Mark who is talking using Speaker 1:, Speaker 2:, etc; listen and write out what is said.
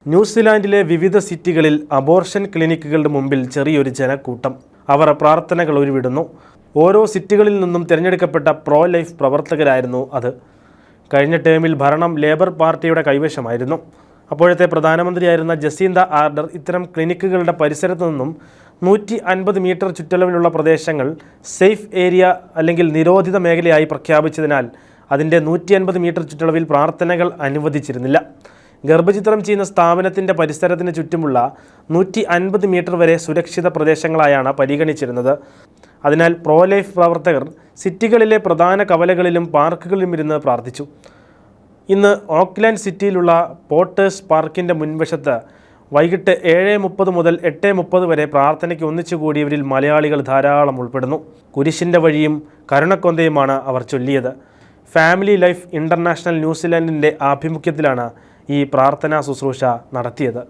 Speaker 1: ന്യൂസിലാൻഡിലെ വിവിധ സിറ്റികളിൽ അബോർഷൻ ക്ലിനിക്കുകളുടെ മുമ്പിൽ ചെറിയൊരു ജനക്കൂട്ടം. അവർ പ്രാർത്ഥനകൾ ഉരുവിടുന്നു. ഓരോ സിറ്റികളിൽ നിന്നും തിരഞ്ഞെടുക്കപ്പെട്ട പ്രോ ലൈഫ് പ്രവർത്തകരായിരുന്നു അത്. കഴിഞ്ഞ ടേമിൽ ഭരണം ലേബർ പാർട്ടിയുടെ കൈവശമായിരുന്നു. അപ്പോഴത്തെ പ്രധാനമന്ത്രിയായിരുന്ന ജസീന്ത ആർഡർ ഇത്തരം ക്ലിനിക്കുകളുടെ പരിസരത്തു നിന്നും 150 മീറ്റർ ചുറ്റളവിലുള്ള പ്രദേശങ്ങൾ സേഫ് ഏരിയ അല്ലെങ്കിൽ നിരോധിത മേഖലയായി പ്രഖ്യാപിച്ചതിനാൽ അതിൻ്റെ 150 മീറ്റർ ചുറ്റളവിൽ പ്രാർത്ഥനകൾ അനുവദിച്ചിരുന്നില്ല. ഗർഭചിത്രം ചെയ്യുന്ന സ്ഥാപനത്തിൻ്റെ പരിസരത്തിന് ചുറ്റുമുള്ള 150 മീറ്റർ വരെ സുരക്ഷിത പ്രദേശങ്ങളായാണ് പരിഗണിച്ചിരുന്നത്. അതിനാൽ പ്രോ ലൈഫ് പ്രവർത്തകർ സിറ്റികളിലെ പ്രധാന കവലകളിലും പാർക്കുകളിലും ഇരുന്ന് പ്രാർത്ഥിച്ചു. ഇന്ന് ഓക്ക്ലാൻഡ് സിറ്റിയിലുള്ള പോട്ടേഴ്സ് പാർക്കിൻ്റെ മുൻവശത്ത് വൈകിട്ട് 7:30 മുതൽ 8:30 വരെ പ്രാർത്ഥനയ്ക്ക് ഒന്നിച്ചു കൂടിയവരിൽ മലയാളികൾ ധാരാളം ഉൾപ്പെടുന്നു. കുരിശിൻ്റെ വഴിയും കരുണക്കൊന്തയുമാണ് അവർ ചൊല്ലിയത്. ഫാമിലി ലൈഫ് ഇൻ്റർനാഷണൽ ന്യൂസിലാൻഡിൻ്റെ ആഭിമുഖ്യത്തിലാണ് ഈ പ്രാർത്ഥനാ ശുശ്രൂഷ നടത്തിയത്.